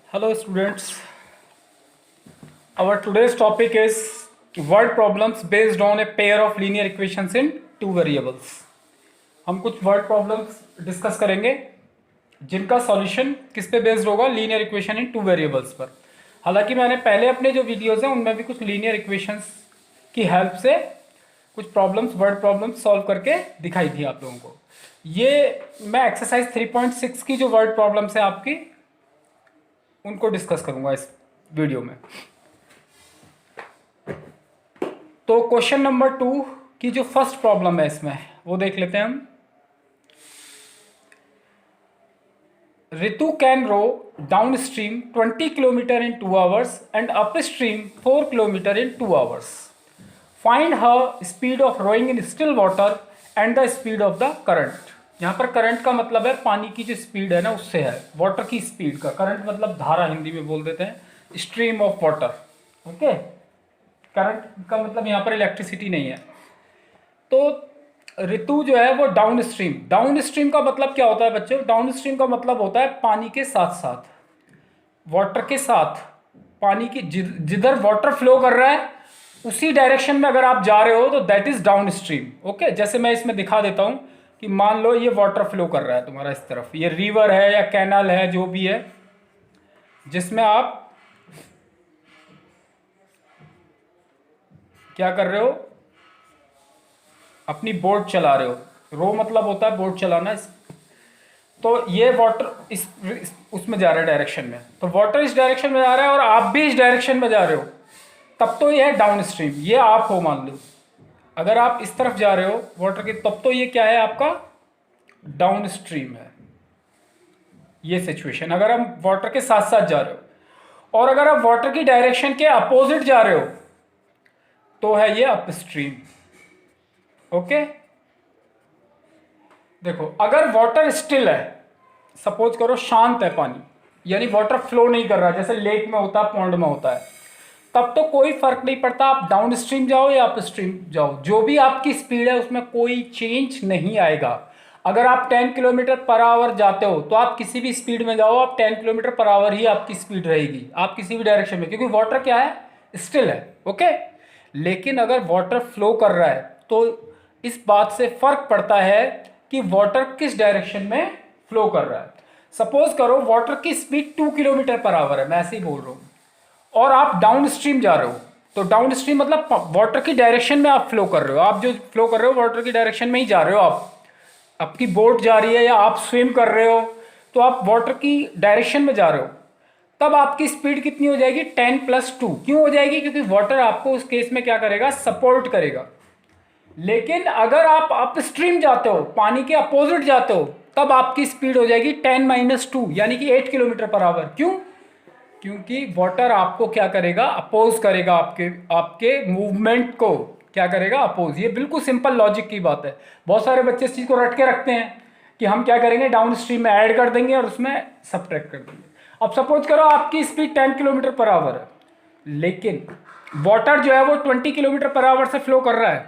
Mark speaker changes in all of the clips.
Speaker 1: Hello students, our today's topic is word problems based on a pair of linear equations in two variables. हम कुछ word problems discuss करेंगे जिनका solution किस पे based होगा, linear equation in two variables पर। हालांकि मैंने पहले अपने जो वीडियोस हैं उनमें भी कुछ लीनियर इक्वेशंस की हेल्प से कुछ प्रॉब्लम्स, वर्ड प्रॉब्लम्स सॉल्व करके दिखाई थी आप लोगों को। ये मैं एक्सरसाइज 3.6 की जो वर्ड प्रॉब्लम्स है आपकी, उनको डिस्कस करूंगा इस वीडियो में। तो क्वेश्चन नंबर 2 की जो फर्स्ट प्रॉब्लम है इसमें वो देख लेते हैं हम। Ritu can row downstream 20 kilometre in 2 hours and upstream 4 kilometre in 2 hours. Find her speed of rowing in still water and the speed of the current. यहाँ पर करंट का मतलब है पानी की जो स्पीड है ना उससे है, वाटर की स्पीड का। करंट मतलब धारा, हिंदी में बोल देते हैं, stream of water. Okay, current का मतलब यहाँ पर इलेक्ट्रिसिटी नहीं है। तो ऋतु जो है वो डाउन स्ट्रीम का मतलब क्या होता है बच्चों? डाउन स्ट्रीम का मतलब होता है पानी के साथ साथ, वाटर के साथ, पानी की जिधर वाटर फ्लो कर रहा है उसी डायरेक्शन में अगर आप जा रहे हो तो that is down stream. Okay, जैसे मैं इसमें दिखा देता हूं कि मान लो ये वाटर फ्लो कर रहा है तुम्हारा इस तरफ, ये रिवर है या कैनाल है जो भी है, जिसमें आप क्या कर रहे हो, अपनी बोट चला रहे हो। रो मतलब होता है बोट चलाना। तो ये वाटर उसमें जा रहा है डायरेक्शन में, तो वाटर इस डायरेक्शन में जा रहा है और आप भी इस डायरेक्शन में जा रहे हो, तब तो ये है डाउन स्ट्रीम। ये आप हो, मान लो अगर आप इस तरफ जा रहे हो वाटर के, तब तो ये क्या है, आपका डाउन स्ट्रीम है। ये सिचुएशन अगर हम वाटर के साथ साथ जा रहे हो, और अगर आप वाटर की डायरेक्शन के अपोजिट जा रहे हो तो है ये अप स्ट्रीम। ओके, देखो अगर वाटर स्टिल है, सपोज करो शांत है पानी, यानी वाटर फ्लो नहीं कर रहा जैसे लेक में होता है, पॉन्ड में होता है, तब तो कोई फर्क नहीं पड़ता आप डाउन स्ट्रीम जाओ या अप स्ट्रीम जाओ, जो भी आपकी स्पीड है उसमें कोई चेंज नहीं आएगा। अगर आप 10 किलोमीटर पर आवर जाते हो तो आप किसी भी स्पीड में जाओ, आप 10 किलोमीटर पर आवर ही आपकी स्पीड रहेगी, आप किसी भी डायरेक्शन में, क्योंकि वाटर क्या है, स्टिल है। ओके, लेकिन अगर वाटर फ्लो कर रहा है तो इस बात से फर्क पड़ता है कि वाटर किस डायरेक्शन में फ्लो कर रहा है। सपोज करो वाटर की स्पीड 2 किलोमीटर पर आवर है, मैं ऐसे ही बोल रहा हूं, और आप डाउन स्ट्रीम जा रहे हो, तो डाउन स्ट्रीम मतलब वाटर की डायरेक्शन में आप फ्लो कर रहे हो, आप जो फ्लो कर रहे हो वाटर की डायरेक्शन में ही जा रहे हो, आप आपकी बोट जा रही है या आप स्विम कर रहे हो, तो आप वाटर की डायरेक्शन में जा रहे हो, तब आपकी स्पीड कितनी हो जाएगी, 10+2। क्यों हो जाएगी? क्योंकि वाटर आपको उस केस में क्या करेगा, सपोर्ट करेगा। लेकिन अगर आप अप स्ट्रीम जाते हो, पानी के अपोजिट जाते हो, तब आपकी स्पीड हो जाएगी 10-2 यानी कि 8 किलोमीटर पर आवर। क्यों? क्योंकि वाटर आपको क्या करेगा, अपोज करेगा, आपके आपके मूवमेंट को क्या करेगा, अपोज। ये बिल्कुल सिंपल लॉजिक की बात है। बहुत सारे बच्चे इस चीज को रट के रखते हैं कि हम क्या करेंगे, डाउन स्ट्रीम में ऐड कर देंगे और उसमें सब्ट्रैक्ट कर देंगे। अब सपोज करो आपकी स्पीड 10 किलोमीटर पर आवर है, लेकिन वाटर जो है वो 20 किलोमीटर पर आवर से फ्लो कर रहा है,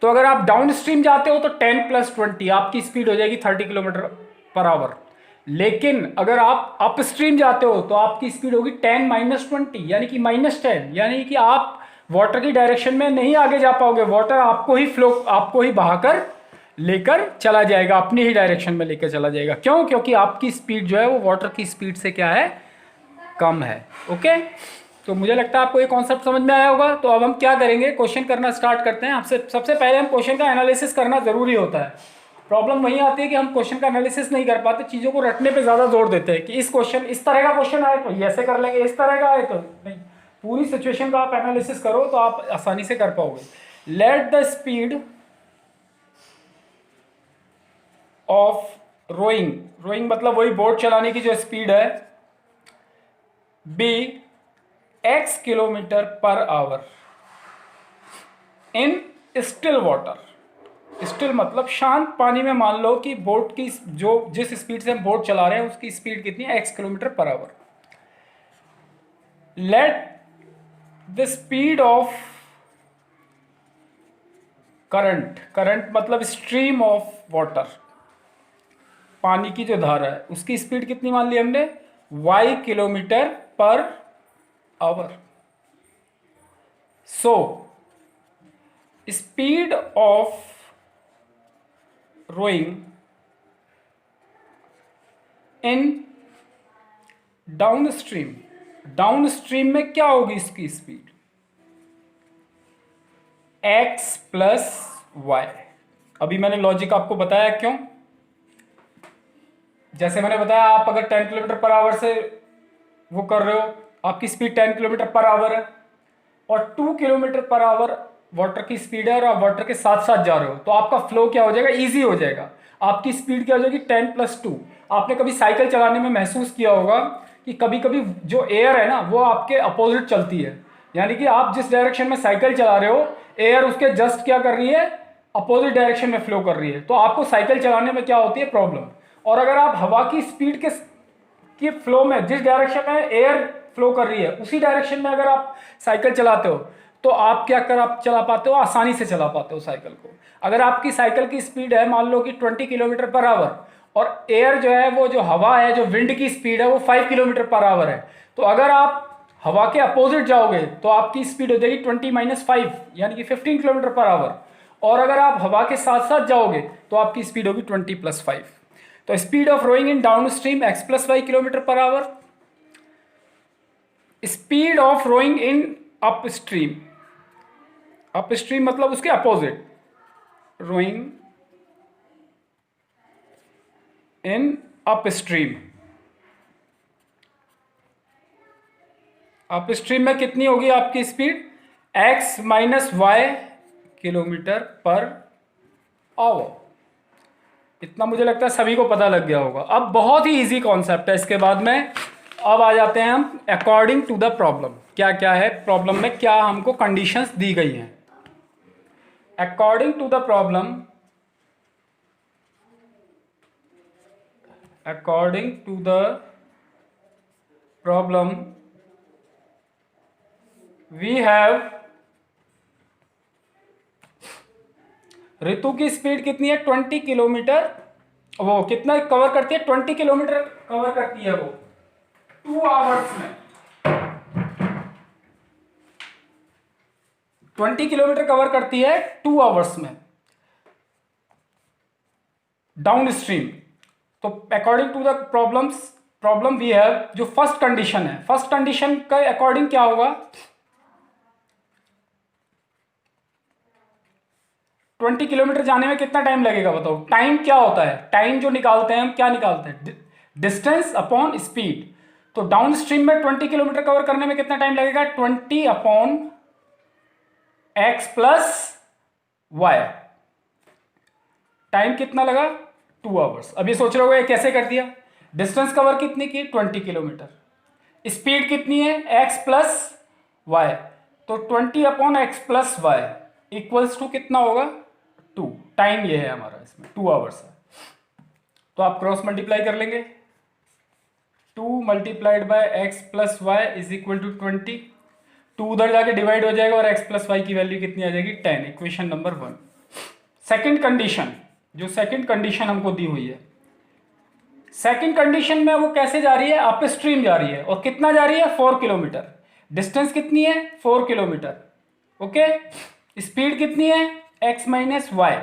Speaker 1: तो अगर आप डाउन स्ट्रीम जाते हो तो 10+20 आपकी स्पीड हो जाएगी 30 किलोमीटर पर आवर। लेकिन अगर आप अप स्ट्रीम जाते हो तो आपकी स्पीड होगी 10-20 यानी कि -10, यानी कि आप वाटर की डायरेक्शन में नहीं आगे जा पाओगे, वाटर आपको ही बहाकर लेकर चला जाएगा, अपनी ही डायरेक्शन में लेकर चला जाएगा। क्यों? क्योंकि आपकी स्पीड जो है वो वाटर की स्पीड से क्या है, कम है। ओके, तो मुझे लगता है आपको ये कॉन्सेप्ट समझ में आया होगा। तो अब हम क्या करेंगे, क्वेश्चन करना स्टार्ट करते हैं। आपसे सबसे पहले हम क्वेश्चन का एनालिसिस करना जरूरी होता है। प्रॉब्लम वही आती है कि हम क्वेश्चन का एनालिसिस नहीं कर पाते, चीज़ों को रटने पे ज़्यादा जोर देते हैं कि इस तरह का क्वेश्चन आए तो ऐसे कर लेंगे, इस तरह का आए तो नहीं। पूरी सिचुएशन का आप एनालिसिस करो तो आप आसानी से कर पाओगे। Let the speed of rowing मतलब वही बोट चलाने की जो स्पीड है, be x kilometre per hour in still water. Still मतलब शांत पानी में। मान लो कि बोट की जिस स्पीड से हम बोट चला रहे हैं उसकी स्पीड कितनी है, x kilometre per our. Late the speed of current मतलब स्ट्रीम ऑफ वाटर, पानी की जो धारा है उसकी स्पीड कितनी मान ली हमने, y kilometre per hour. So speed of rowing in downstream, downstream में क्या होगी इसकी स्पीड, x प्लस वाई। अभी मैंने लॉजिक आपको बताया क्यों। जैसे मैंने बताया, आप अगर 10 किलोमीटर पर आवर से वो कर रहे हो, आपकी स्पीड 10 किलोमीटर पर आवर है और 2 किलोमीटर पर आवर वाटर की स्पीड है और आप वाटर के साथ साथ जा रहे हो, तो आपका फ्लो क्या हो जाएगा, इजी हो जाएगा। आपकी स्पीड क्या हो जाएगी, 10+2। आपने कभी साइकिल चलाने में महसूस किया होगा कि कभी कभी जो एयर है ना वो आपके अपोजिट चलती है, यानी कि आप जिस डायरेक्शन में साइकिल चला रहे हो, एयर उसके जस्ट क्या कर रही है, अपोजिट डायरेक्शन में फ्लो कर रही है। तो आपको साइकिल चलाने में क्या होती है, प्रॉब्लम। और अगर आप हवा की स्पीड के फ्लो में, जिस डायरेक्शन में एयर फ्लो कर रही है उसी डायरेक्शन में अगर आप साइकिल चलाते हो, तो आप क्या कर आप चला पाते हो, आसानी से चला पाते हो साइकिल को। अगर आपकी साइकिल की स्पीड है मान लो कि 20 किलोमीटर पर आवर और एयर जो है, वो जो हवा है, जो विंड की स्पीड है वो 5 किलोमीटर पर आवर है, तो अगर आप हवा के अपोजिट जाओगे तो आपकी स्पीड हो जाएगी 20-5 यानी कि 15 किलोमीटर पर आवर। और अगर आप हवा के साथ साथ जाओगे तो आपकी स्पीड होगी 20+5। तो speed of rowing in downstream x+y kilometre per hour. Speed of rowing in upstream, upstream मतलब उसके opposite, rowing in upstream. Upstream में कितनी होगी आपकी speed, x-y kilometre per our. इतना मुझे लगता है सभी को पता लग गया होगा। अब बहुत ही इजी कॉन्सेप्ट है इसके बाद में। अब आ जाते हैं हम अकॉर्डिंग टू द प्रॉब्लम, क्या क्या है प्रॉब्लम में, क्या हमको कंडीशंस दी गई हैं। According to the problem, according to the problem we have, Ritu की स्पीड कितनी है, 20 किलोमीटर, वो कितना कवर करती है, 20 किलोमीटर कवर करती है वो 2 आवर्स में। 20 किलोमीटर कवर करती है 2 आवर्स में डाउन स्ट्रीम। तो according to the problem we have, जो फर्स्ट कंडीशन है, फर्स्ट कंडीशन के अकॉर्डिंग क्या होगा, 20 किलोमीटर जाने में कितना टाइम लगेगा बताओ। टाइम क्या होता है, टाइम जो निकालते हैं हम क्या निकालते हैं, डिस्टेंस अपॉन स्पीड। तो डाउन स्ट्रीम में 20 किलोमीटर कवर करने में कितना टाइम लगेगा, 20/x+y। टाइम कितना लगा, 2 आवर्स। अब ये सोच रहे हो कैसे कर दिया, डिस्टेंस कवर कितनी की, 20 किलोमीटर, स्पीड कितनी है, x+y, तो 20/x+y इक्वल्स टू कितना होगा, 2। टाइम ये है हमारा, इसमें 2 आवर्स है। तो आप क्रॉस मल्टीप्लाई कर लेंगे, 2 multiplied by x+y is equal to 20। 2 उधर जाके डिवाइड हो जाएगा और x+y की वैल्यू कितनी आ जाएगी, 10। Equation number 1। सेकेंड कंडीशन, जो सेकेंड कंडीशन हमको दी हुई है, सेकेंड कंडीशन में वो कैसे जा रही है, अप स्ट्रीम जा रही है और कितना जा रही है, 4 किलोमीटर। डिस्टेंस कितनी है, 4 किलोमीटर। ओके, स्पीड कितनी है, x-y।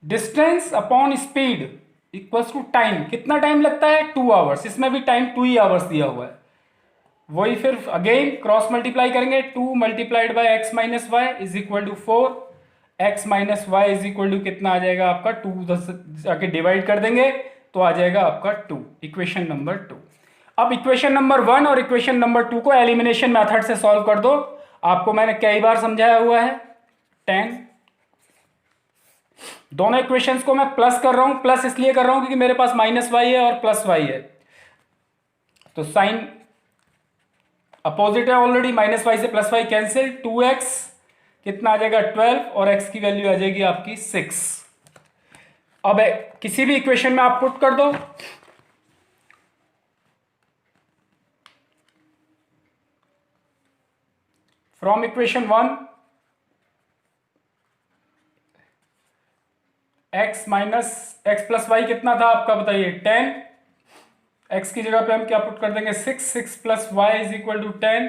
Speaker 1: Distance upon speed equals to time, कितना टाइम लगता है, 2 आवर्स। इसमें भी टाइम 2 ही आवर्स दिया हुआ है। वही फिर अगेन क्रॉस मल्टीप्लाई करेंगे, 2 multiplied by x-y is equal to 4। x-y is equal to कितना आ जाएगा आपका, 2 जाके डिवाइड कर देंगे तो आ जाएगा आपका 2। Equation number 2। अब इक्वेशन नंबर 1 और इक्वेशन नंबर 2 को एलिमिनेशन मेथड से सॉल्व कर दो। आपको मैंने कई बार समझाया हुआ है। 10, दोनों इक्वेशंस को मैं प्लस कर रहा हूं, प्लस इसलिए कर रहा हूं क्योंकि मेरे पास -y है और +y है, तो साइन अपोजिट है ऑलरेडी, -y से +y कैंसिल, 2x कितना आ जाएगा 12 और x की वैल्यू आ जाएगी आपकी 6। अब किसी भी इक्वेशन में आप पुट कर दो, फ्रॉम इक्वेशन 1 x + y कितना था आपका बताइए, 10, x की जगह पे हम क्या पुट कर देंगे 6, 6 plus y is equal to 10,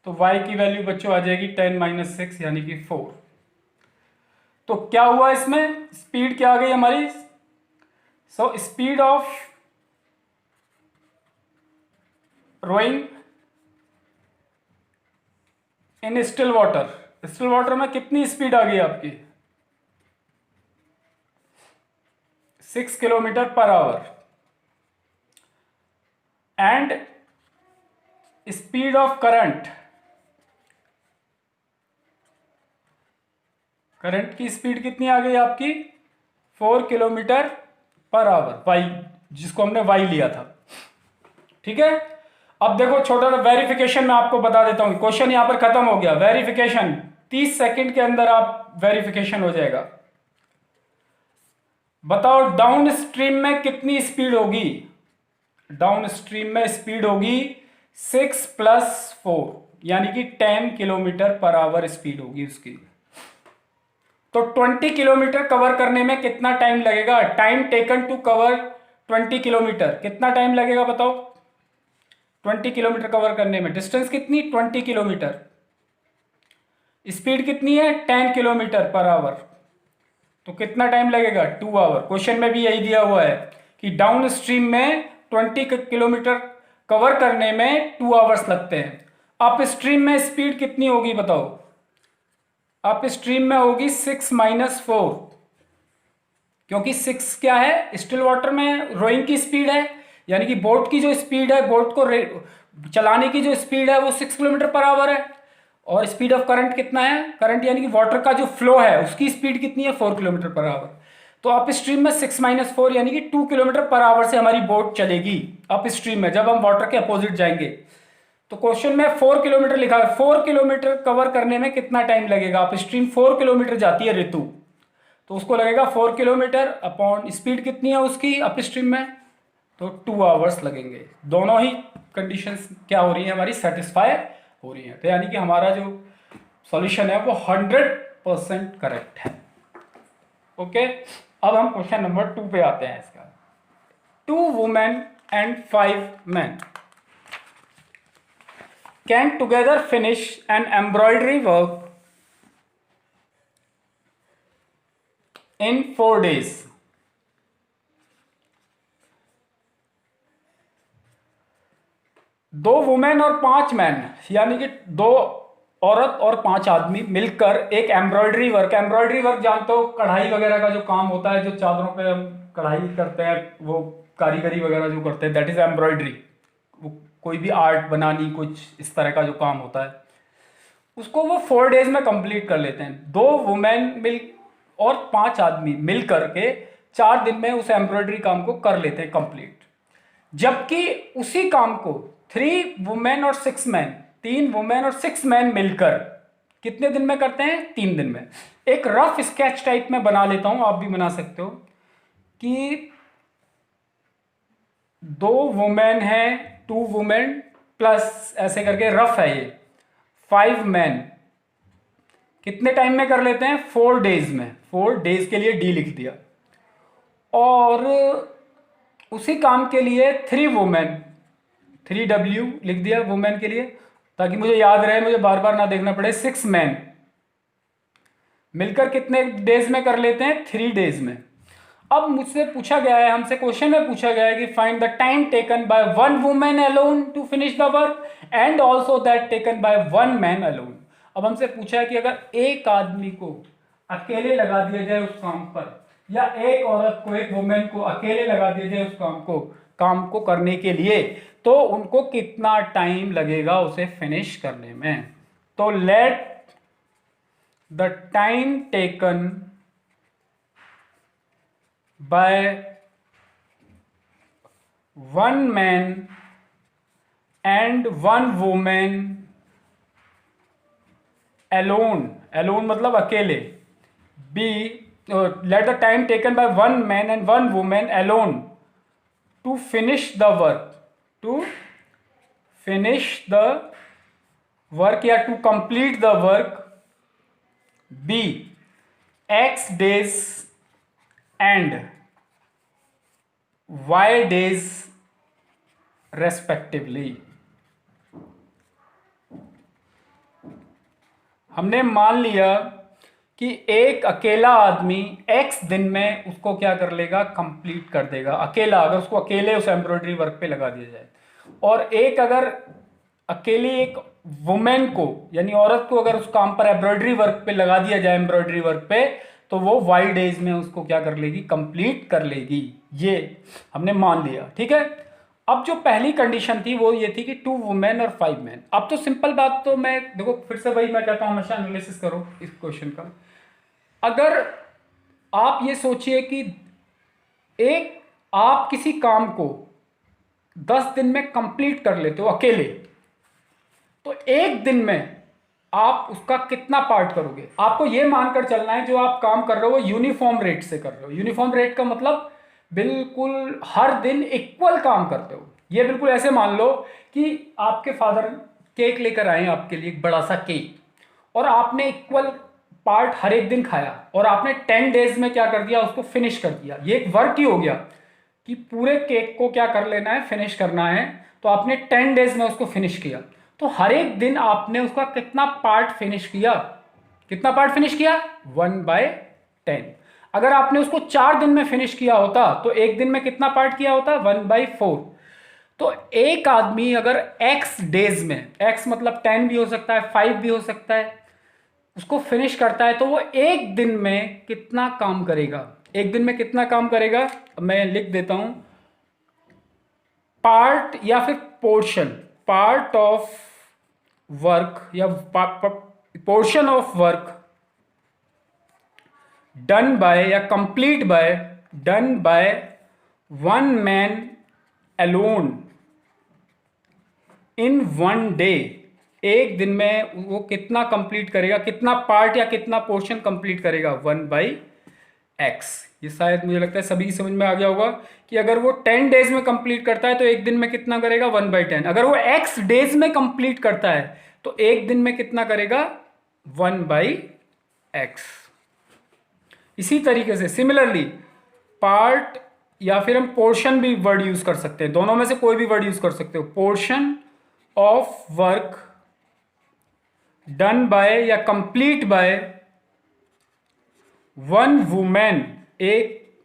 Speaker 1: तो y की वैल्यू बच्चों आ जाएगी 10 माइनस 6 यानी कि 4। तो क्या हुआ इसमें, स्पीड क्या आ गई हमारी, so speed of rowing in still water, still water में कितनी स्पीड आ गई आपकी 6 kilometre per hour, and speed of current, current की स्पीड कितनी आ गई आपकी 4 किलोमीटर पर आवर, वाई जिसको हमने वाई लिया था। ठीक है, अब देखो छोटा सा वेरिफिकेशन मैं आपको बता देता हूं, क्वेश्चन यहां पर खत्म हो गया। वेरिफिकेशन 30 सेकंड के अंदर आप वेरिफिकेशन हो जाएगा। बताओ डाउन स्ट्रीम में कितनी स्पीड होगी, डाउन स्ट्रीम में स्पीड होगी 6 प्लस 4 यानी कि 10 किलोमीटर पर आवर स्पीड होगी उसकी। तो 20 किलोमीटर कवर करने में कितना टाइम लगेगा, time taken to cover 20 kilometre, कितना टाइम लगेगा बताओ 20 किलोमीटर कवर करने में। डिस्टेंस कितनी 20 किलोमीटर, स्पीड कितनी है 10 किलोमीटर पर आवर, तो कितना टाइम लगेगा 2 आवर। क्वेश्चन में भी यही दिया हुआ है कि डाउन स्ट्रीम में 20 किलोमीटर कवर करने में 2 आवर्स लगते हैं। अप स्ट्रीम में स्पीड कितनी होगी बताओ, अप स्ट्रीम में होगी 6 माइनस 4, क्योंकि 6 क्या है स्टिल वाटर में रोइंग की स्पीड है, यानी कि बोट की जो स्पीड है, बोट को चलाने की जो स्पीड है वो 6 किलोमीटर पर आवर है। और स्पीड ऑफ करंट कितना है, करंट यानी कि वाटर का जो फ्लो है उसकी स्पीड कितनी है 4 किलोमीटर पर आवर। तो अप स्ट्रीम में 6 माइनस 4 यानी कि 2 किलोमीटर पर आवर से हमारी बोट चलेगी अप स्ट्रीम में, जब हम वाटर के अपोजिट जाएंगे। तो क्वेश्चन में 4 किलोमीटर लिखा है, 4 किलोमीटर कवर करने में कितना टाइम लगेगा, अप स्ट्रीम 4 किलोमीटर जाती है ऋतु, तो उसको लगेगा 4 किलोमीटर अपॉन स्पीड कितनी है उसकी अप स्ट्रीम में, तो 2 आवर्स लगेंगे। दोनों ही कंडीशंस क्या हो रही है हमारी सेटिस्फाई हो रही है। तो यानी कि हमारा जो सॉल्यूशन है वो 100% करेक्ट है। ओके, अब हम क्वेश्चन नंबर 2 पे आते हैं इसका। 2 women and 5 men can together finish an embroidery work in 4 days. दो वुमेन और 5 मैन यानी कि 2 औरत और 5 आदमी मिलकर एक एम्ब्रॉयडरी वर्क, एम्ब्रॉयडरी वर्क जानते हो कढ़ाई वगैरह का जो काम होता है, जो चादरों पे हम कढ़ाई करते हैं, वो कारीगरी वगैरह जो करते हैं, दैट इज एम्ब्रॉयडरी। कोई भी आर्ट बनानी, कुछ इस तरह का जो काम होता है उसको वो 4 डेज में कंप्लीट कर लेते हैं। 2 वुमेन मिल और 5 आदमी मिल करके 4 दिन में उस एम्ब्रॉयडरी काम को कर लेते हैं कंप्लीट। जबकि उसी काम को 3 वुमेन और 6 मैन, 3 वुमेन और 6 मैन मिलकर कितने दिन में करते हैं 3 दिन में। एक रफ स्केच टाइप में बना लेता हूं, आप भी बना सकते हो कि 2 वुमेन है, 2 वुमेन प्लस ऐसे करके रफ है ये 5 मैन, कितने टाइम में कर लेते हैं 4 डेज में, 4 डेज के लिए डी लिख दिया। और उसी काम के लिए 3 वुमेन, 3W लिख दिया वुमेन के लिए, ताकि मुझे याद रहे, मुझे बार बार ना देखना पड़े। 6 मैन मिलकर कितने डेज में कर लेते हैं 3 डेज में। अब मुझसे पूछा गया है, हमसे क्वेश्चन में पूछा गया है कि find the time taken by 1 women alone to finish the work and also that taken by 1 man alone. अब हमसे पूछा है कि अगर एक आदमी को अकेले लगा दिया जाए उस काम पर, या एक औरत को, एक वुमेन को अकेले लगा दिया जाए उस काम को करने के लिए, तो उनको कितना टाइम लगेगा उसे फिनिश करने में। तो let the time taken by 1 man and 1 women alone, alone मतलब अकेले, be let the time taken by 1 man and 1 women alone to finish the work, to finish the work या to complete the work, be X days and Y days respectively. हमने मान लिया कि एक अकेला आदमी x दिन में उसको क्या कर लेगा, कंप्लीट कर देगा अकेला, अगर उसको अकेले उस एम्ब्रॉयडरी वर्क पे लगा दिया जाए। और एक अगर अकेली एक वुमेन को यानी औरत को अगर उस काम पर एम्ब्रॉयडरी वर्क पे लगा दिया जाए, एम्ब्रॉयडरी वर्क पे, तो वो वाई डेज में उसको क्या कर लेगी, कंप्लीट कर लेगी। ये हमने मान लिया, ठीक है। अब जो पहली कंडीशन थी वो ये थी कि 2 वुमेन और 5 मैन। अब तो सिंपल बात, तो मैं देखो फिर से वही मैं कहता हूं, हमेशा एनालिसिस करो इस क्वेश्चन का। अगर आप ये सोचिए कि एक आप किसी काम को 10 दिन में कंप्लीट कर लेते हो अकेले, तो एक दिन में आप उसका कितना पार्ट करोगे। आपको ये मानकर चलना है जो आप काम कर रहे हो वो यूनिफॉर्म रेट से कर रहे हो। यूनिफॉर्म रेट का मतलब बिल्कुल हर दिन इक्वल काम करते हो। ये बिल्कुल ऐसे मान लो कि आपके फादर केक लेकर आए आपके लिए, एक बड़ा सा केक, और आपने इक्वल पार्ट हर एक दिन खाया और आपने 10 डेज में क्या कर दिया, उसको फिनिश कर दिया। ये एक वर्क ही हो गया कि पूरे केक को क्या कर लेना है, फिनिश करना है। तो आपने 10 डेज में उसको फिनिश किया, तो हर एक दिन आपने उसका कितना पार्ट फिनिश किया, कितना पार्ट फिनिश किया, 1/10। अगर आपने उसको 4 दिन में फिनिश किया होता तो एक दिन में कितना पार्ट किया होता, 1/4। तो एक आदमी अगर x डेज में, x मतलब 10 भी हो सकता है, 5 भी हो सकता है, उसको फिनिश करता है, तो वो एक दिन में कितना काम करेगा, एक दिन में कितना काम करेगा। मैं लिख देता हूं, पार्ट या फिर पोर्शन, पार्ट ऑफ वर्क या portion of work done by या complete by, done by 1 man alone in 1 day. एक दिन में वो कितना कंप्लीट करेगा, कितना पार्ट या कितना पोर्शन कंप्लीट करेगा, 1/x। ये शायद मुझे लगता है सभी की समझ में आ गया होगा कि अगर वो 10 डेज में कंप्लीट करता है तो एक दिन में कितना करेगा, 1/10। अगर वो x डेज में कंप्लीट करता है तो एक दिन में कितना करेगा, 1/x। इसी तरीके से सिमिलरली पार्ट या फिर हम पोर्शन भी वर्ड यूज कर सकते हैं, दोनों में से कोई भी वर्ड यूज कर सकते हो। Portion of work done by या कंप्लीट बाय 1 वुमेन, एक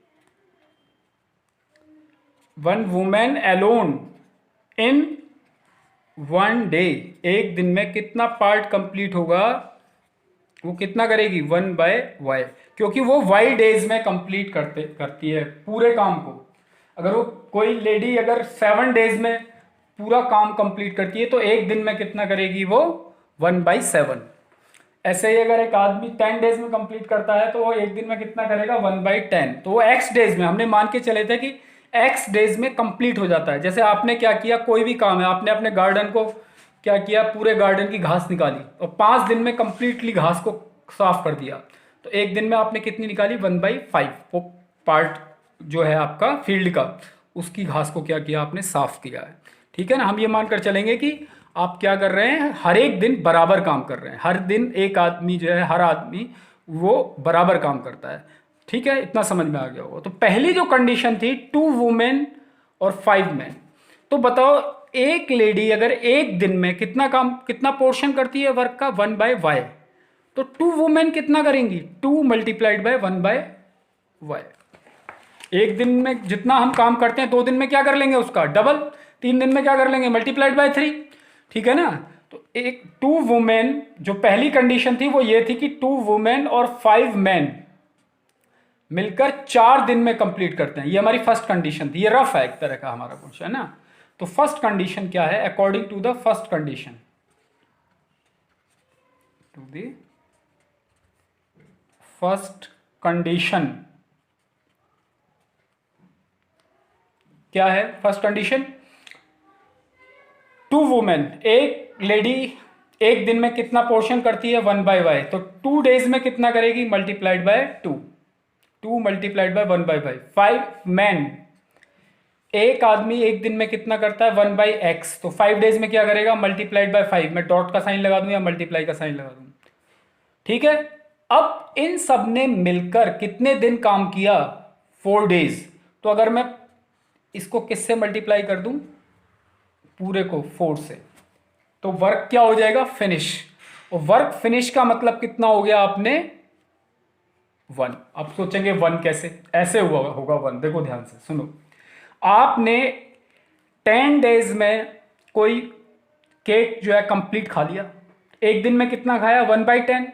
Speaker 1: 1 वुमेन अलोन इन 1 डे। एक दिन में कितना पार्ट कंप्लीट होगा, वो कितना करेगी, 1/y, क्योंकि वो y डेज में कंप्लीट करती है पूरे काम को। अगर वो कोई लेडी अगर 7 डेज में पूरा काम कंप्लीट करती है तो एक दिन में कितना करेगी, वो 1/7। ऐसे ही अगर एक आदमी 10 डेज में कंप्लीट करता है तो वो एक दिन में कितना करेगा, 1/10। तो वो x डेज में, हमने मान के चले थे कि x डेज में कंप्लीट हो जाता है। जैसे आपने क्या किया, कोई भी काम है, आपने अपने गार्डन को क्या किया, पूरे गार्डन की घास निकाली और 5 दिन में कंप्लीटली घास को साफ कर दिया, तो एक दिन में आपने कितनी निकाली, 1/5। वो पार्ट जो है आपका फील्ड का, उसकी घास को क्या किया, आपने साफ किया है। ठीक है ना। हम ये मानकर चलेंगे कि आप क्या कर रहे हैं, हर एक दिन बराबर काम कर रहे हैं। हर दिन एक आदमी जो है, हर आदमी वो बराबर काम करता है। ठीक है, इतना समझ में आ गया होगा। तो पहली जो कंडीशन थी 2 वुमेन और 5 मैन। तो बताओ एक लेडी अगर एक दिन में कितना काम, कितना पोर्शन करती है वर्क का, 1/y। तो 2 वुमेन कितना करेंगी, 2 × 1/y। एक दिन में जितना हम काम करते हैं 2 दिन में क्या कर लेंगे, उसका डबल। 3 दिन में क्या कर लेंगे, ×3। ठीक है ना। तो एक 2 वुमेन, जो पहली कंडीशन थी वो ये थी कि 2 वुमेन और 5 मैन मिलकर 4 दिन में कंप्लीट करते हैं। ये हमारी फर्स्ट कंडीशन थी। ये रफ है एक तरह का हमारा क्वेश्चन है ना। तो फर्स्ट कंडीशन क्या है, according to the first condition, to the first condition क्या है, फर्स्ट कंडीशन 2 वुमेन, एक लेडी एक दिन में कितना पोर्शन करती है, 1/y। तो 2 डेज में कितना करेगी, ×2, 2 × 1/y। 5 मैन, एक आदमी एक दिन में कितना करता है, 1/x। तो 5 डेज में क्या करेगा, ×5। मैं डॉट का साइन लगा दूं या मल्टीप्लाई का साइन लगा दूं। ठीक है। अब इन सब ने मिलकर कितने दिन काम किया, 4 डेज। तो अगर मैं इसको किससे मल्टीप्लाई कर दूं, पूरे को 4 से, तो वर्क क्या हो जाएगा, फिनिश। और वर्क फिनिश का मतलब कितना हो गया आपने, 1। अब सोचेंगे 1 कैसे, ऐसे हुआ होगा 1। देखो ध्यान से सुनो, आपने 10 डेज में कोई केक जो है कंप्लीट खा लिया। एक दिन में कितना खाया, 1/10।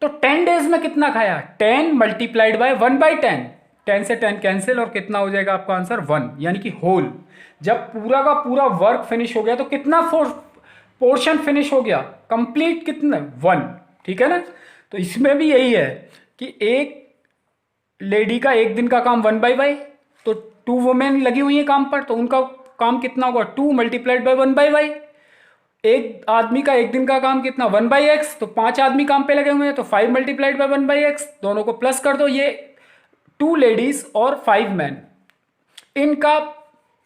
Speaker 1: तो 10 डेज में कितना खाया, 10 मल्टीप्लाइड बाय 1/10। 10 से 10 कैंसिल और कितना हो जाएगा आपका आंसर, 1, यानी कि होल। जब पूरा का पूरा वर्क फिनिश हो गया तो कितना पोर्शन फिनिश हो गया, कंप्लीट कितना, 1। ठीक है ना। तो इसमें भी यही है कि एक लेडी का एक दिन का काम 1/y, तो 2 वुमेन लगी हुई है काम पर, तो उनका काम कितना होगा, 2 मल्टीप्लाइड बाय 1/y। एक आदमी का एक दिन का काम कितना, 1/x, तो 5 आदमी काम पे लगे हुए हैं, तो 5 मल्टीप्लाइड बाय 1/x, दोनों को प्लस कर दो। ये 2 लेडीज और 5 मैन, इनका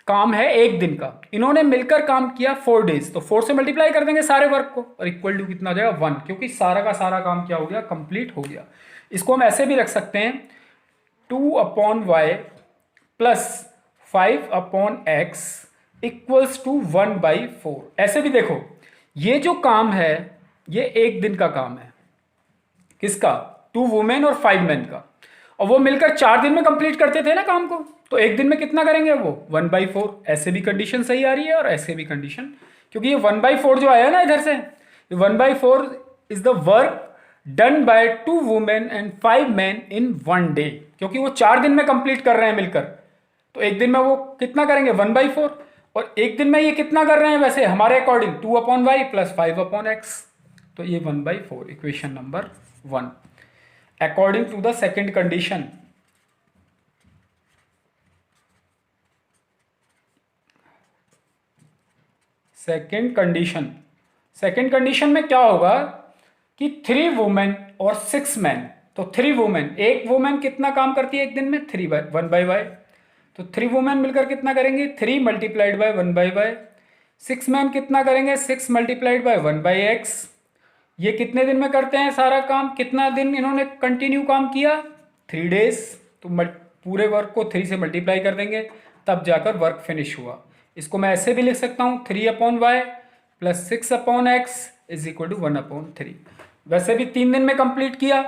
Speaker 1: काम है एक दिन का, इन्होंने मिलकर काम किया 4 डेज, तो 4 से मल्टीप्लाई कर देंगे सारे वर्क को और इक्वल टू कितना हो जाएगा, 1, क्योंकि सारा का सारा काम क्या हो गया, कंप्लीट हो गया। इसको हम ऐसे भी रख सकते हैं, 2/y plus 5/x equals to 1/4। ऐसे भी देखो, ये जो काम है ये एक दिन का काम है, किसका, 2 वुमेन और 5 मैन का, और वो मिलकर 4 दिन में कंप्लीट करते थे ना काम को, तो एक दिन में कितना करेंगे वो, 1/4। ऐसे भी कंडीशन सही आ रही है और ऐसे भी कंडीशन, क्योंकि ये 1/4 जो आया ना इधर से, 1/4 is the work done bye 2 women and 5 man in 1 day, क्योंकि वो 4 दिन में कंप्लीट कर रहे हैं मिलकर, तो एक दिन में वो कितना करेंगे, 1/4। और एक दिन में ये कितना कर रहे हैं वैसे हमारे अकॉर्डिंग, 2/y प्लस 5/x, तो ये 1/4, equation number 1 according to the second condition. Second condition में क्या होगा कि 3 वुमेन और 6 मैन, तो 3 वुमेन, एक वुमेन कितना काम करती है एक दिन में, 1/y, तो 3 वुमेन मिलकर कितना करेंगे, 3 मल्टीप्लाइड बाय 1/y। 6 मैन कितना करेंगे, 6 मल्टीप्लाइड बाय 1/x। ये कितने दिन में करते हैं सारा काम, कितना दिन इन्होंने कंटिन्यू काम किया, 3 डेज, तो पूरे वर्क को 3 से मल्टीप्लाई कर देंगे, तब जाकर वर्क फिनिश हुआ। इसको मैं ऐसे भी लिख सकता हूँ, 3/y plus 6/x is equal to 1/3। वैसे भी 3 दिन में कंप्लीट किया,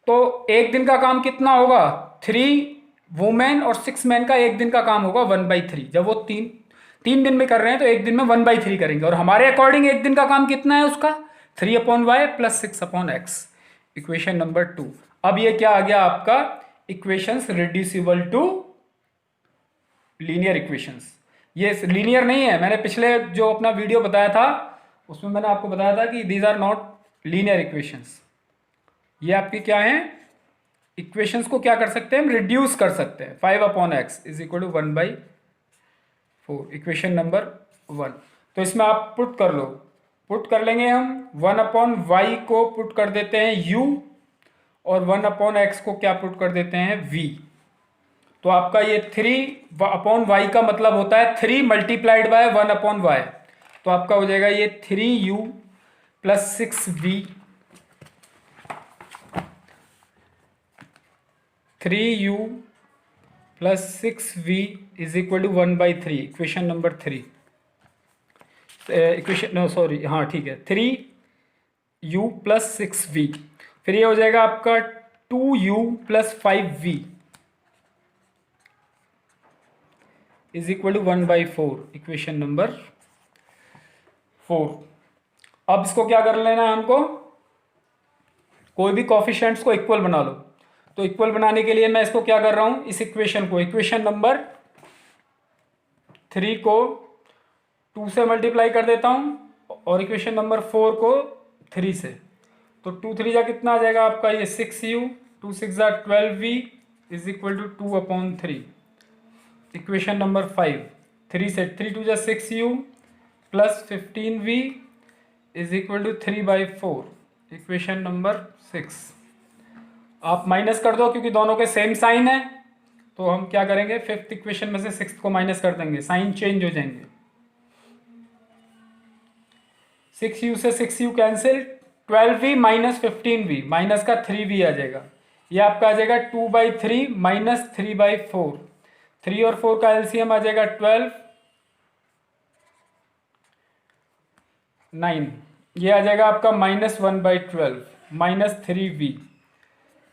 Speaker 1: तो एक दिन का काम कितना होगा, 3 वुमेन और 6 मैन का एक दिन का काम होगा 1/3। जब वो तीन दिन में कर रहे हैं तो एक दिन में 1/3 करेंगे, और हमारे अकॉर्डिंग एक दिन का काम कितना है उसका, 3/y plus 6/x, equation number 2। अब ये क्या आ गया आपका, equations reducible to linear equations. ये लीनियर नहीं है, मैंने पिछले जो अपना वीडियो बताया था उसमें मैंने आपको बताया था कि these are not linear equations. ये आपकी क्या है, इक्वेशंस को क्या कर सकते हैं हम, रिड्यूस कर सकते हैं। 5/x is equal to 1/4, equation number 1। तो इसमें आप पुट कर लो, पुट कर लेंगे हम, 1/y को पुट कर देते हैं u, और 1/x को क्या पुट कर देते हैं, v। तो आपका ये 3/y का मतलब होता है 3 मल्टीप्लाइड बाय 1/y, तो आपका हो जाएगा ये 3u plus 6v, 3u plus 6v is equal to 1/3, equation number 3। Equation no sorry, हाँ ठीक है, 3u प्लस 6v, फिर ये हो जाएगा आपका 2u plus 5v is equal to 1/4, equation number 4। अब इसको क्या कर लेना है हमको, कोई भी कोफिशिएंट्स को इक्वल बना लो। तो इक्वल बनाने के लिए मैं इसको क्या कर रहा हूं, इस इक्वेशन को, इक्वेशन नंबर 3 को 2 से मल्टीप्लाई कर देता हूं, और इक्वेशन नंबर 4 को 3 से, तो 2 3 जा कितना आ जाएगा आपका, ये 6u, 2 6 जा 12v is equal to 2/3, equation number 5। 3 से 3 2 जा 6u plus 15v is equal to 3/4, equation number 6। आप माइनस कर दो क्योंकि दोनों के सेम साइन है, तो हम क्या करेंगे, 5th इक्वेशन में से 6th को माइनस कर देंगे, साइन चेंज हो जाएंगे। 6u से 6u cancel, 12v minus 15v, minus का 3v आ जाएगा, ये आपका आ जाएगा 2/3 माइनस 3/4, 3 और 4 का एलसीएम आ जाएगा 12, 9, ये आ जाएगा आपका -1/12 -3v।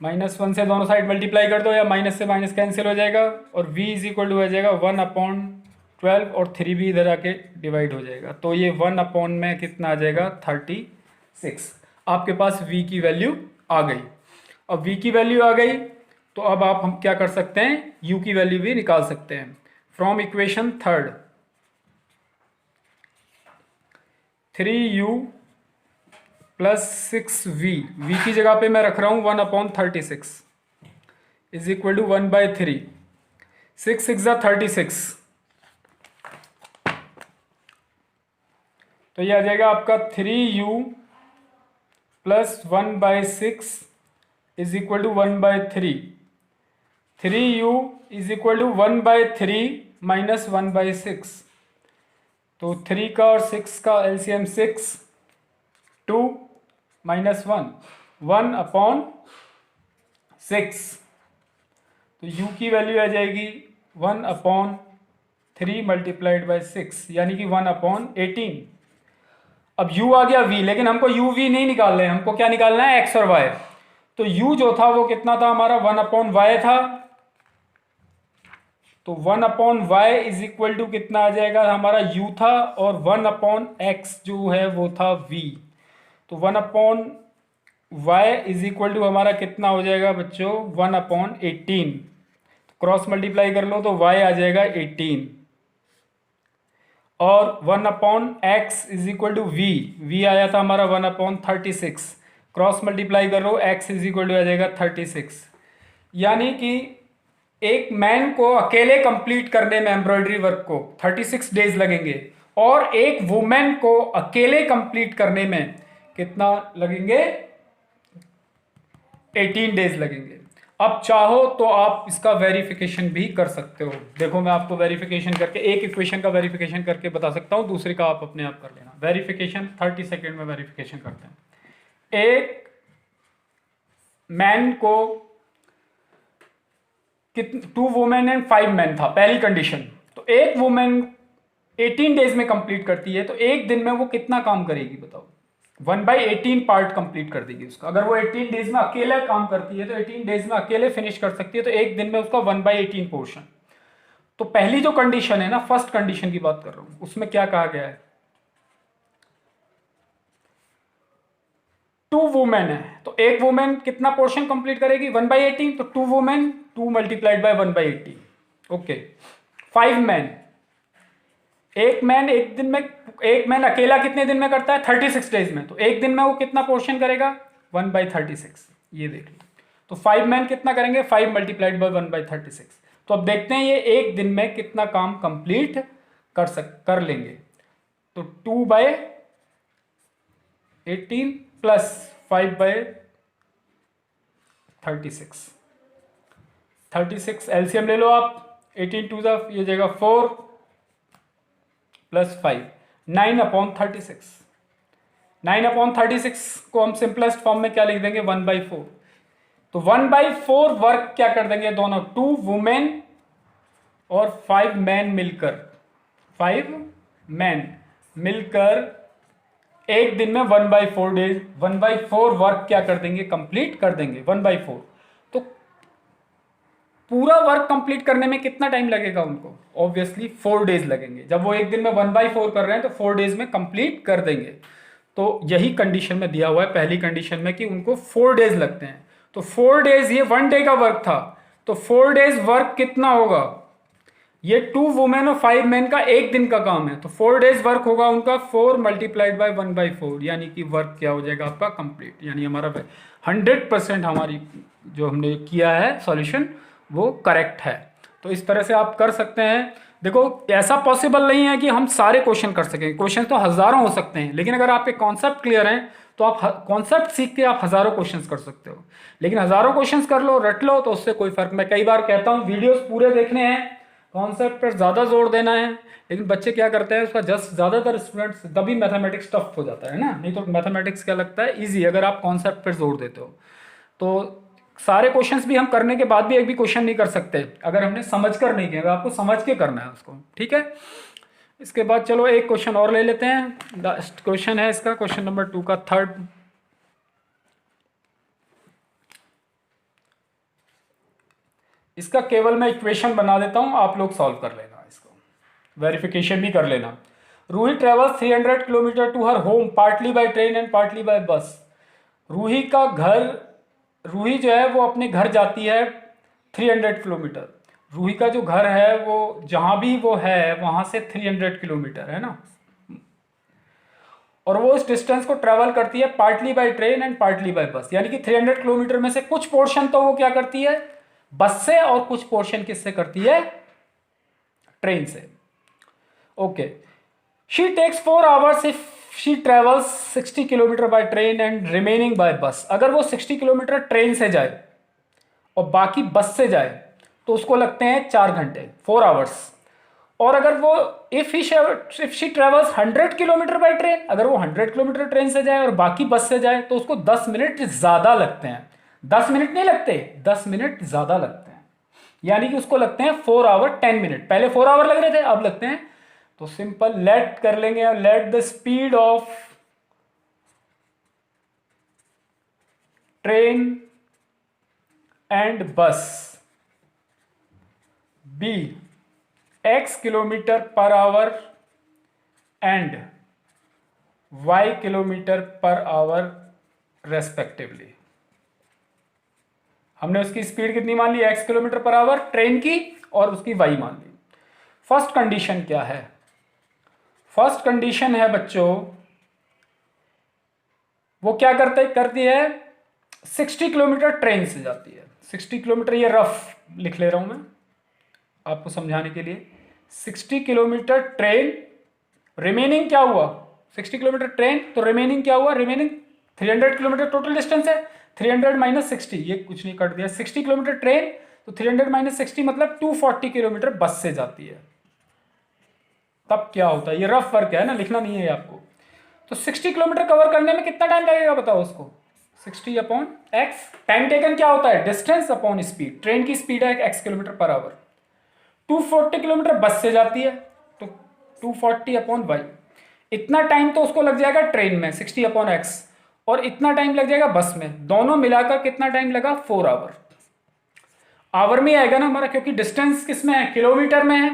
Speaker 1: -1 से दोनों साइड मल्टीप्लाई कर दो या माइनस से माइनस कैंसिल हो जाएगा और v इज इक्वल टू आ जाएगा 1/12 और 3v इधर आके डिवाइड हो जाएगा। तो ये 1 में कितना आ जाएगा 36। आपके पास v की वैल्यू आ गई। अब v की वैल्यू आ गई तो अब आप हम क्या कर सकते हैं, u की वैल्यू भी निकाल सकते हैं। From equation third 3u plus 6v, v की जगह पे मैं रख रहा हूँ 1/36 इज इक्वल टू 1/3। 6 6 36, तो ये आ जाएगा आपका 3u plus 1/6 is equal to 1/3। 3u is equal to 1/3 minus 1/6, तो 3 का और 6 का एलसीएम 6, 2 माइनस 1/6, तो u की वैल्यू आ जाएगी 1/3 मल्टीप्लाइड बाई 6 यानी कि 1/18। अब u आ गया v, लेकिन हमको u v नहीं निकालना है, हमको क्या निकालना है x और y। तो u जो था वो कितना था हमारा 1/y था, तो 1/y इज इक्वल टू कितना आ जाएगा हमारा u था और 1/x जो है वो था v। तो 1/y इज इक्वल टू हमारा कितना हो जाएगा बच्चों 1/18। क्रॉस मल्टीप्लाई कर लो तो y आ जाएगा 18 और 1/x is equal to v आया था हमारा 1/36। क्रॉस मल्टीप्लाई कर लो x इज इक्वल टू आ जाएगा 36। यानी कि एक मैन को अकेले कंप्लीट करने में एम्ब्रॉयडरी वर्क को 36 डेज लगेंगे और एक वुमेन को अकेले कंप्लीट करने में कितना लगेंगे 18 डेज लगेंगे। अब चाहो तो आप इसका वेरिफिकेशन भी कर सकते हो। देखो मैं आपको वेरिफिकेशन करके एक इक्वेशन का वेरिफिकेशन करके बता सकता हूं, दूसरे का आप अपने आप कर लेना। वेरिफिकेशन 30 सेकेंड में वेरिफिकेशन करते हैं। एक मैन को 2 वुमेन एंड 5 मैन था पहली कंडीशन, तो एक वुमेन 18 डेज में कंप्लीट करती है, तो एक दिन में वो कितना काम करेगी बताओ। 1/18 पार्ट कंप्लीट कर देगी उसका। अगर वो 18 डेज में अकेले काम करती है तो 18 डेज में अकेले फिनिश कर सकती है, तो एक दिन में उसका 1/18 पोर्शन। तो पहली जो कंडीशन है ना, फर्स्ट कंडीशन की बात कर रहा हूं, उसमें क्या कहा गया है 2 वुमेन है, तो एक वुमेन कितना पोर्शन कंप्लीट करेगी 1/18, तो 2 women 2 multiplied bye 1/18। Okay 5 man, एक मैन एक दिन में, एक मैन अकेला कितने दिन में करता है 36 डेज में, तो एक दिन में वो कितना पोर्शन करेगा 1/36। ये देख लो, तो 5 मैन कितना करेंगे 5 मल्टीप्लाइड बाय 1/36। तो अब देखते हैं ये एक दिन में कितना काम कंप्लीट कर लेंगे। तो 2/18 प्लस 5/36, 36 एलसीएम ले लो आप, 18 2 ये जाएगा 4 प्लस 5, 9/36। 9/36 को हम सिंपलेस्ट फॉर्म में क्या लिख देंगे 1/4। तो 1/4 वर्क क्या कर देंगे दोनों 2 वुमेन और 5 मैन मिलकर, 5 मैन मिलकर एक दिन में 1/4 डेज 1/4 वर्क क्या कर देंगे कंप्लीट कर देंगे 1/4। तो पूरा वर्क कंप्लीट करने में कितना टाइम लगेगा उनको, ऑब्वियसली 4 डेज लगेंगे। जब वो एक दिन में 1/4 कर रहे हैं तो 4 डेज में कंप्लीट कर देंगे। तो यही कंडीशन में दिया हुआ है पहली कंडीशन में कि उनको 4 डेज लगते हैं। तो 4 डेज, ये 1 डे का वर्क था, तो 4 डेज वर्क कितना होगा, ये 2 वुमेन और 5 मैन का एक दिन का काम है, तो 4 डेज वर्क होगा उनका 4 मल्टीप्लाइड बाय 1/4, यानी कि वर्क क्या हो जाएगा आपका कंप्लीट। यानी हमारा 100% हमारी जो हमने किया है सॉल्यूशन वो करेक्ट है। तो इस तरह से आप कर सकते हैं। देखो ऐसा पॉसिबल नहीं है कि हम सारे क्वेश्चन कर सकें, क्वेश्चन तो हज़ारों हो सकते हैं, लेकिन अगर आपके कॉन्सेप्ट क्लियर हैं तो आप कॉन्सेप्ट सीख के आप हज़ारों क्वेश्चंस कर सकते हो। लेकिन हज़ारों क्वेश्चंस कर लो, रट लो, तो उससे कोई फ़र्क। मैं कई बार कहता हूँ वीडियोस पूरे देखने हैं, कॉन्सेप्ट पर ज़्यादा जोर देना है, लेकिन बच्चे क्या करते हैं उसका जस्ट ज़्यादातर स्टूडेंट्स तभी मैथमेटिक्स टफ हो जाता है ना, नहीं तो मैथमेटिक्स क्या लगता है ईजी अगर आप कॉन्सेप्ट पर जोर देते हो। तो सारे क्वेश्चंस भी हम करने के बाद भी एक भी क्वेश्चन नहीं कर सकते अगर हमने समझ कर नहीं किया, अगर आपको समझ के करना है उसको, ठीक है। इसके बाद चलो एक क्वेश्चन और ले लेते हैं। लास्ट क्वेश्चन है इसका, क्वेश्चन नंबर 2 का थर्ड। इसका केवल मैं इक्वेशन बना देता हूं, आप लोग सॉल्व कर लेना, इसको वेरिफिकेशन भी कर लेना। Ruhi travels 300 kilometre to her home partly by train and partly by bus. Ruhi का घर, रूही जो है वो अपने घर जाती है 300 किलोमीटर। रूही का जो घर है वो जहां भी वो है वहां से 300 किलोमीटर है ना, और वो इस डिस्टेंस को ट्रेवल करती है partly by train and partly by बस। यानी कि 300 किलोमीटर में से कुछ पोर्शन तो वो क्या करती है, बस से, और कुछ पोर्शन किससे करती है, ट्रेन से। Okay, she takes 4 hours if she travels 60 kilometre by train and remaining by bus. अगर वो 60 किलोमीटर ट्रेन से जाए और बाकी बस से जाए तो उसको लगते हैं 4 घंटे, 4 आवर्स। और अगर वो if she travels 100 kilometre by train, अगर वो 100 किलोमीटर ट्रेन से जाए और बाकी बस से जाए तो उसको 10 मिनट ज्यादा लगते हैं। 10 मिनट नहीं लगते, 10 मिनट ज्यादा लगते हैं। यानी कि उसको लगते हैं 4 आवर 10 मिनट। पहले 4 आवर लग रहे थे, अब लगते हैं। तो सिंपल लेट कर लेंगे, let the speed of train and bus be x kilometre per hour and y kilometre per hour respectively. हमने उसकी स्पीड कितनी मान ली, x kilometre per hour train की, और उसकी y मान ली। फर्स्ट कंडीशन क्या है, फर्स्ट कंडीशन है बच्चों, वो क्या करती है, 60 किलोमीटर ट्रेन से जाती है। 60 किलोमीटर, ये रफ लिख ले रहा हूं मैं आपको समझाने के लिए। 60 किलोमीटर ट्रेन, रिमेनिंग क्या हुआ, 60 किलोमीटर ट्रेन, तो रिमेनिंग क्या हुआ, रिमेनिंग 300 किलोमीटर टोटल डिस्टेंस है। 300 माइनस 60, ये कुछ नहीं कट दिया। 60 किलोमीटर ट्रेन, तो 300 माइनस 60 मतलब 240 किलोमीटर बस से जाती है। तब क्या होता है, ये रफ वर्क है ना, लिखना नहीं है आपको। तो 60 किलोमीटर कवर करने में कितना टाइम लगेगा बताओ उसको, 60 अपॉन एक्स। टाइम टेकन क्या होता है, डिस्टेंस अपॉन स्पीड। ट्रेन की स्पीड है x kilometre per our. 240 kilometre बस से जाती है, तो 240 अपॉन वाई। इतना टाइम तो उसको लग जाएगा ट्रेन में 60 अपॉन एक्स, और इतना टाइम लग जाएगा बस में। दोनों मिलाकर कितना टाइम लगा, 4 आवर। आवर में आएगा ना हमारा, क्योंकि डिस्टेंस किस में है, किलोमीटर में है,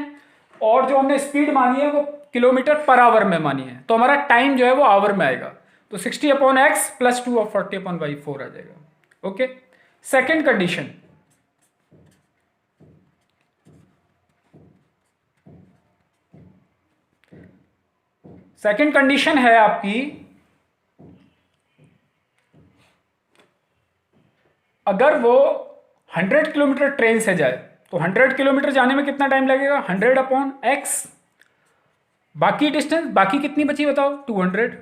Speaker 1: और जो हमने स्पीड मानी है वो किलोमीटर पर आवर में मानी है, तो हमारा टाइम जो है वो आवर में आएगा। तो 60 upon x plus 240 upon y 4 आ जाएगा। Okay, second condition, second condition है आपकी, अगर वो 100 किलोमीटर ट्रेन से जाए तो 100 किलोमीटर जाने में कितना टाइम लगेगा, 100 अपॉन एक्स। बाकी डिस्टेंस, बाकी कितनी बची बताओ, 200,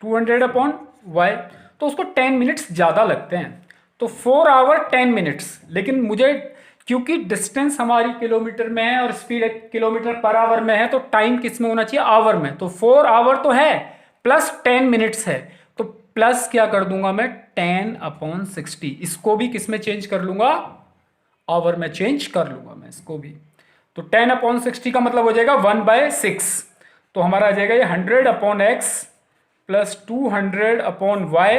Speaker 1: 200 अपॉन वाई, तो उसको 10 मिनट्स ज़्यादा लगते हैं, तो 4 आवर 10 मिनट्स। लेकिन मुझे, क्योंकि डिस्टेंस हमारी किलोमीटर में है और स्पीड किलोमीटर पर आवर में है, तो टाइम किस में होना चाहिए, आवर में। तो 4 आवर तो है, प्लस 10 मिनट्स है, तो प्लस क्या कर दूंगा मैं, 10 अपॉन 60। इसको भी किस में चेंज कर लूंगा, आवर में चेंज कर लूंगा मैं इसको भी। तो 10 अपॉन 60 का मतलब हो जाएगा 1/6। तो हमारा आ जाएगा ये 100 upon x plus 200 upon y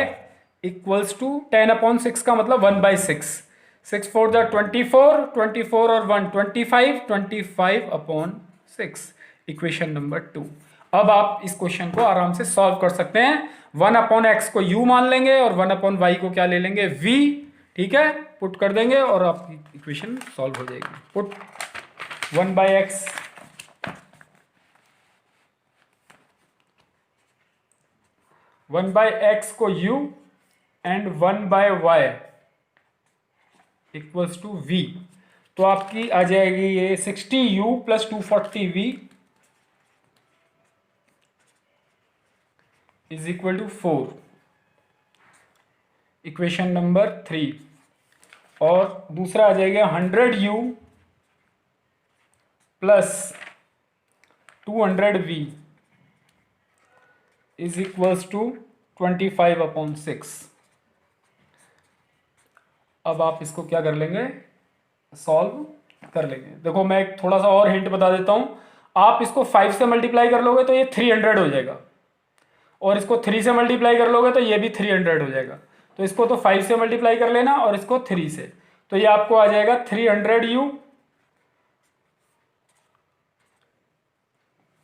Speaker 1: equals to 10 upon 6 का मतलब 1/6। 6 4 जा 24, 24 और 1 25, 25 अपॉन 6, इक्वेशन नंबर 2। अब आप इस क्वेश्चन को आराम से सॉल्व कर सकते हैं। 1 अपॉन एक्स को u मान लेंगे और 1 अपॉन वाई को क्या ले लेंगे, v। ठीक है, पुट कर देंगे और आपकी इक्वेशन सॉल्व हो जाएगी। पुट 1/x 1/x को u and 1/y equals to v। तो आपकी आ जाएगी ये 60u plus 240v is equal to 4, equation number 3। और दूसरा आ जाएगा 100u plus 200v is equals to 25 upon 6। अब आप इसको क्या कर लेंगे, सॉल्व कर लेंगे। देखो मैं एक थोड़ा सा और हिंट बता देता हूं, आप इसको 5 से मल्टीप्लाई कर लोगे तो ये 300 हो जाएगा, और इसको 3 से मल्टीप्लाई कर लोगे तो ये भी 300 हो जाएगा। तो इसको तो 5 से मल्टीप्लाई कर लेना और इसको 3 से, तो ये आपको आ जाएगा 300u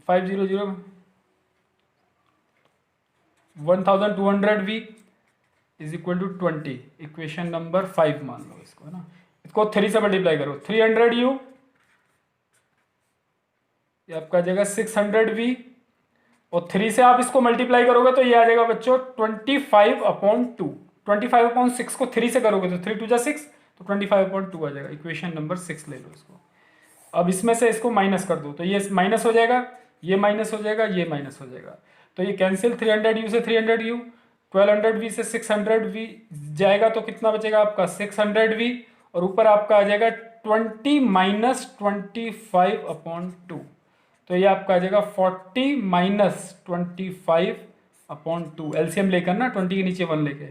Speaker 1: 500 1200v is equal to 20, equation number 5 मान लो इसको, है ना। इसको 3 से मल्टीप्लाई करो, 300u, ये आपका आ जाएगा 600v, और 3 से आप इसको मल्टीप्लाई करोगे तो ये आ जाएगा बच्चों 25/2। 25/6 को 3 से करोगे तो 3 2 जा 6, तो 25/2 आ जाएगा। इक्वेशन नंबर 6 ले लो इसको। अब इसमें से इसको माइनस कर दो, तो ये माइनस हो जाएगा, ये माइनस हो जाएगा, ये माइनस हो जाएगा, तो ये कैंसिल, 300u से 300u, 1200v से 600v जाएगा, तो कितना बचेगा आपका 600v, और ऊपर आपका आ जाएगा 20 - 25/2, तो ये आपका आ जाएगा 40 - 25/2, एलसीएम लेकर ना 20 के नीचे 1 लेके,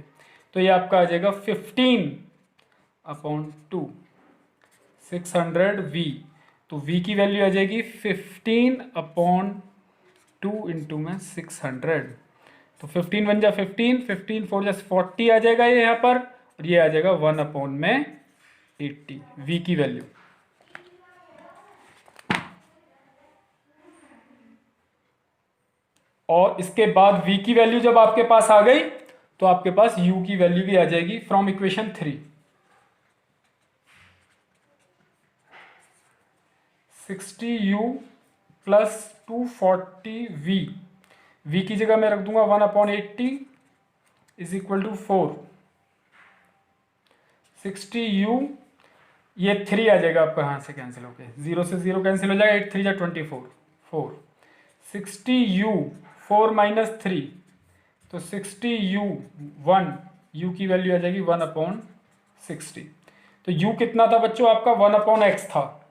Speaker 1: तो ये आपका आ जाएगा 15/2 600v, तो v की वैल्यू आ जाएगी 15/2 इंटू में 600, तो 15 1 जा 15, 15 4 जा 40 आ जाएगा ये यहाँ पर, और ये आ जाएगा 1/80 v की वैल्यू। और इसके बाद v की वैल्यू जब आपके पास आ गई तो आपके पास u की वैल्यू भी आ जाएगी from equation 3। 60u plus 240v, v की जगह मैं रख दूंगा 1/80 इज इक्वल टू 4। 60u, ये 3 आ जाएगा आपका, यहाँ से कैंसिल होके 0 से 0 कैंसिल हो जाएगा, 8 3 जा 24, 4। 60u 4 - 3, तो 60u 1, u की वैल्यू आ जाएगी 1/60। तो u कितना था बच्चों आपका 1/x था,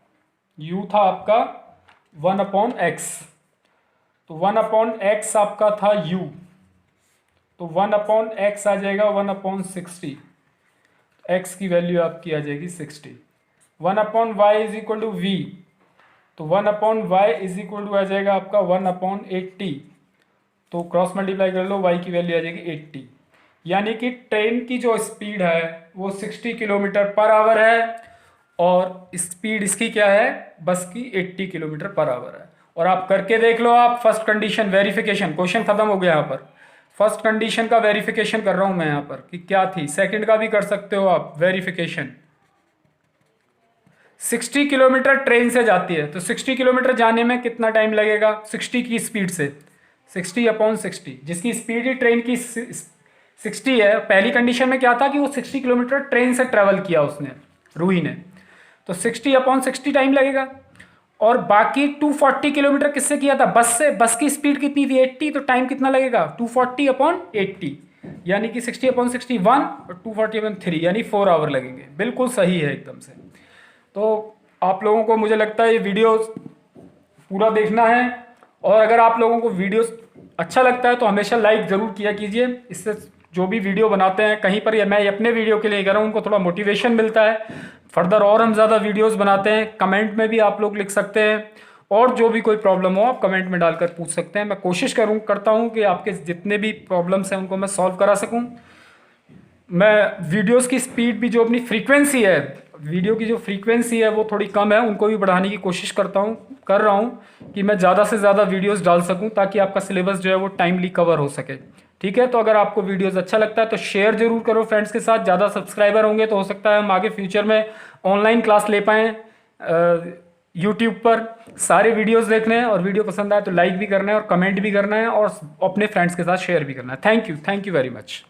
Speaker 1: u था आपका 1/x, तो 1/x आपका था u, तो 1/x आ जाएगा 1/60, x की वैल्यू आपकी आ जाएगी 60। 1/y is equal to v, तो 1/y इज इक्वल टू आ जाएगा आपका 1/80, तो क्रॉस मल्टीप्लाई कर लो, y की वैल्यू आ जाएगी 80, यानी कि ट्रेन की जो स्पीड है वो 60 km/h है, और स्पीड इसकी क्या है, बस की 80 km/h है। और आप करके देख लो, आप फर्स्ट कंडीशन वेरिफिकेशन, क्वेश्चन खत्म हो गया यहाँ पर, फर्स्ट कंडीशन का वेरिफिकेशन कर रहा हूँ मैं यहाँ पर कि क्या थी, सेकंड का भी कर सकते हो आप वेरिफिकेशन। 60 किलोमीटर ट्रेन से जाती है, तो 60 किलोमीटर जाने में कितना टाइम लगेगा 60 की स्पीड से, 60/60, जिसकी स्पीड ही ट्रेन की 60 है। पहली कंडीशन में क्या था कि वो 60 किलोमीटर ट्रेन से ट्रेवल किया उसने, रूही ने, तो 60/60 टाइम लगेगा। और बाकी 240 किलोमीटर किससे किया था, बस से, बस की स्पीड कितनी थी 80, तो टाइम कितना लगेगा 240/80, यानी कि 60/60 1 और 240/3, यानी 4 आवर लगेंगे। बिल्कुल सही है एकदम से। तो आप लोगों को मुझे लगता है ये वीडियो पूरा देखना है, और अगर आप लोगों को वीडियो अच्छा लगता है तो हमेशा लाइक ज़रूर किया कीजिए। इससे जो भी वीडियो बनाते हैं कहीं पर, या मैं अपने वीडियो के लिए कर रहा हूँ, उनको थोड़ा मोटिवेशन मिलता है फर्दर, और हम ज़्यादा वीडियोस बनाते हैं। कमेंट में भी आप लोग लिख सकते हैं, और जो भी कोई प्रॉब्लम हो आप कमेंट में डालकर पूछ सकते हैं। मैं कोशिश करता हूँ कि आपके जितने भी प्रॉब्लम्स हैं उनको मैं सॉल्व करा सकूँ। मैं वीडियोस की स्पीड भी, जो अपनी फ्रीक्वेंसी है, वीडियो की जो फ्रीक्वेंसी है वो थोड़ी कम है, उनको भी बढ़ाने की कोशिश कर रहा हूँ कि मैं ज़्यादा से ज़्यादा वीडियोस डाल सकूँ, ताकि आपका सिलेबस जो है वो टाइमली कवर हो सके। ठीक है, तो अगर आपको वीडियोस अच्छा लगता है तो शेयर जरूर करो फ्रेंड्स के साथ। ज़्यादा सब्सक्राइबर होंगे तो हो सकता है हम आगे फ्यूचर में ऑनलाइन क्लास ले पाएँ यूट्यूब पर। सारे वीडियोस देखने हैं, और वीडियो पसंद आए तो लाइक भी करना है, और कमेंट भी करना है, और अपने फ्रेंड्स के साथ शेयर भी करना है। Thank you very much.